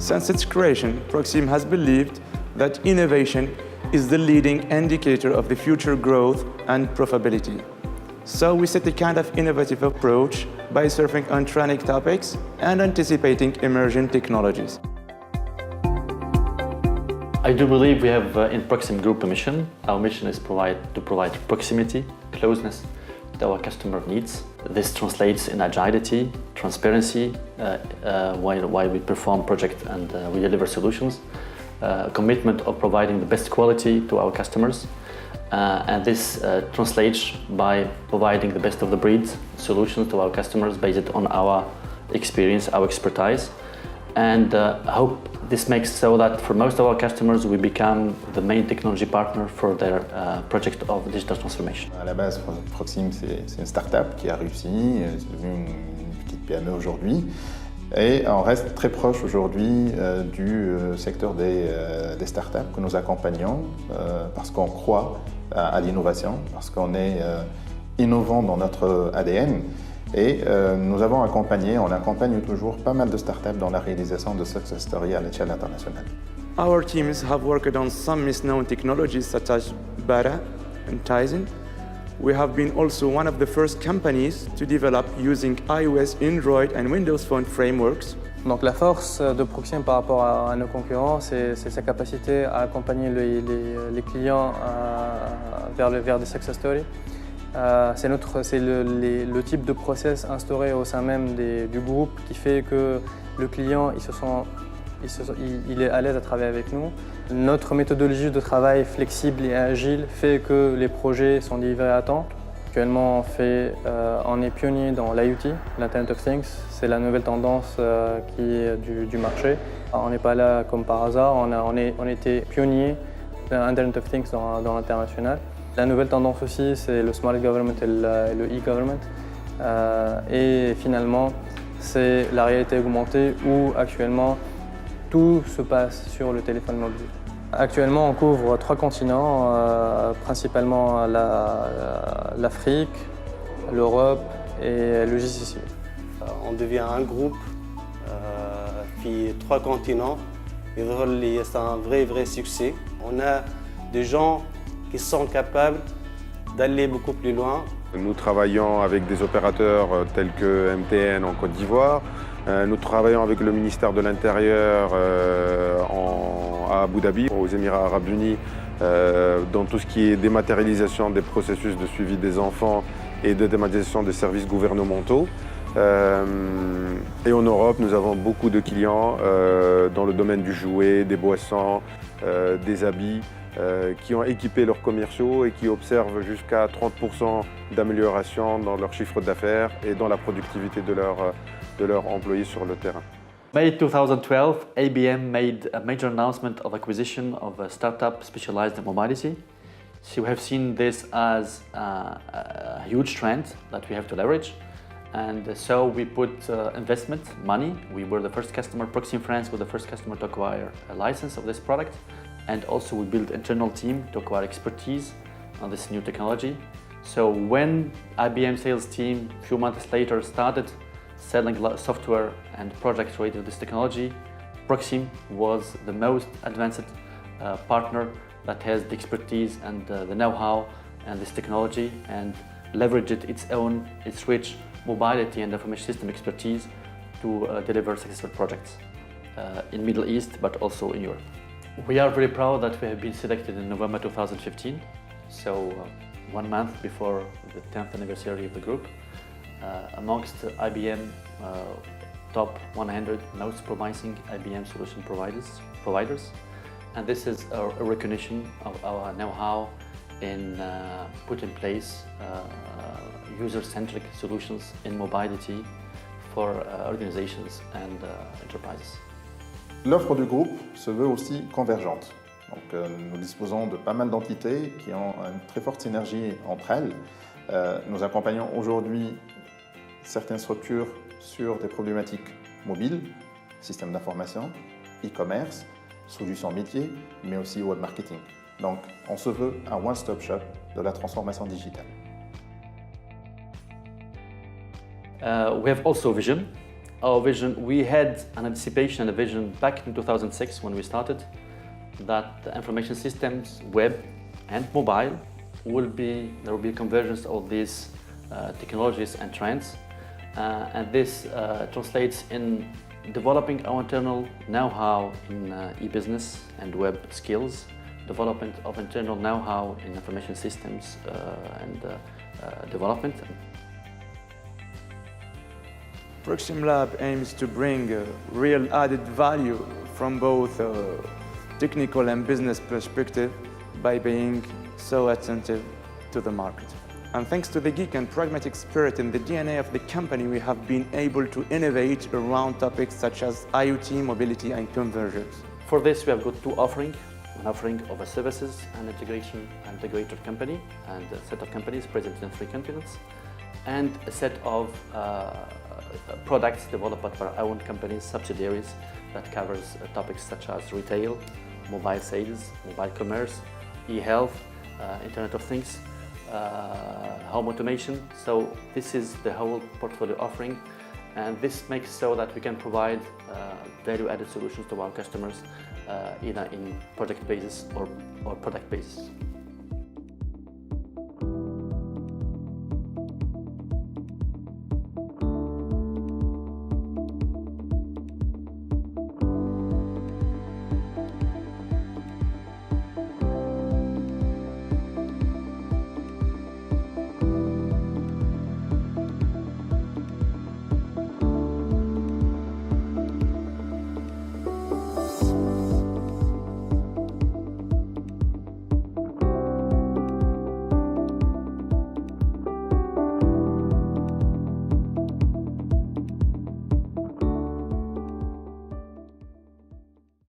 Since its creation, Proxim has believed that innovation is the leading indicator of the future growth and profitability. So we set a kind of innovative approach by surfing on trending topics and anticipating emerging technologies. I do believe we have in Proxim Group a mission. Our mission is to provide proximity, closeness to our customer needs. This translates in agility, transparency, while we perform projects and we deliver solutions. Commitment of providing the best quality to our customers. And this translates by providing the best of the breed solutions to our customers based on our experience, our expertise. And I hope this makes so that for most of our customers, we become the main technology partner for their project of digital transformation. À la base, Proxim, c'est une start-up qui a réussi, c'est devenu une petite PME aujourd'hui. Et on reste très proche aujourd'hui du secteur des startups que nous accompagnons parce qu'on croit à l'innovation, parce qu'on est innovant dans notre ADN. Et nous avons accompagné, on accompagne toujours pas mal de startups dans la réalisation de success stories à l'échelle internationale. Our teams have worked on some misnown technologies such as BARA and Tizen. We have been also one of the first companies to develop using iOS, Android and Windows Phone frameworks. Donc la force de Proxim par rapport à nos concurrents, c'est sa capacité à accompagner les clients vers des success stories. C'est le type de process instauré au sein même du groupe qui fait que le client il est à l'aise à travailler avec nous. Notre méthodologie de travail flexible et agile fait que les projets sont livrés à temps. Actuellement, on est pionnier dans l'IoT, l'Internet of Things. C'est la nouvelle tendance qui est du marché. On n'est pas là comme par hasard, on était pionnier de l'Internet of Things dans l'international. La nouvelle tendance aussi, c'est le Smart Government et le e-Government. Et finalement, c'est la réalité augmentée où actuellement, tout se passe sur le téléphone mobile. Actuellement, on couvre 3 continents, principalement l'Afrique, l'Europe et le GCC. On devient un groupe qui est 3 continents et c'est un vrai succès. On a des gens qui sont capables d'aller beaucoup plus loin. Nous travaillons avec des opérateurs tels que MTN en Côte d'Ivoire. Nous travaillons avec le ministère de l'Intérieur à Abu Dhabi, aux Émirats Arabes Unis, dans tout ce qui est dématérialisation des processus de suivi des enfants et de dématérialisation des services gouvernementaux. Et en Europe, nous avons beaucoup de clients dans le domaine du jouet, des boissons, des habits, qui ont équipé leurs commerciaux et qui observent jusqu'à 30% d'amélioration dans leur chiffre d'affaires et dans la productivité de leurs employés sur le terrain. May 2012, IBM made a major announcement of acquisition of a startup specialized in mobility. So we have seen this as a huge trend that we have to leverage. And so we put investment, money. We were the first customer, Proxim France was the first customer to acquire a license of this product. And also we built an internal team to acquire expertise on this new technology. So when IBM sales team, a few months later, started selling software and projects related to this technology, Proxim was the most advanced partner that has the expertise and the know-how and this technology and leveraged its rich mobility and information system expertise to deliver successful projects in Middle East, but also in Europe. We are very proud that we have been selected in November 2015, so 1 month before the 10th anniversary of the group, amongst IBM top 100 most promising IBM solution providers. And this is a recognition of our know-how in put in place user-centric solutions in mobility for organizations and enterprises. L'offre du groupe se veut aussi convergente. Donc, nous disposons de pas mal d'entités qui ont une très forte synergie entre elles. Nous accompagnons aujourd'hui certaines structures sur des problématiques mobiles, systèmes d'information, e-commerce, solutions métiers, mais aussi web marketing. Donc, on se veut un one-stop shop de la transformation digitale. We have also vision. Our vision, we had an anticipation and a vision back in 2006 when we started that the information systems, web and mobile, there will be a convergence of these technologies and trends. And this translates in developing our internal know-how in e-business and web skills, development of internal know-how in information systems and development. Proxim Lab aims to bring real added value from both technical and business perspective by being so attentive to the market. And thanks to the geek and pragmatic spirit in the DNA of the company, we have been able to innovate around topics such as IoT, mobility and convergence. For this, we have got two offerings. An offering of a services and integrator company and a set of companies present in 3 continents, and a set of products developed by our own companies, subsidiaries, that covers topics such as retail, mobile sales, mobile commerce, e-health, Internet of Things, home automation. So this is the whole portfolio offering, and this makes so that we can provide value-added solutions to our customers either in project basis or product basis.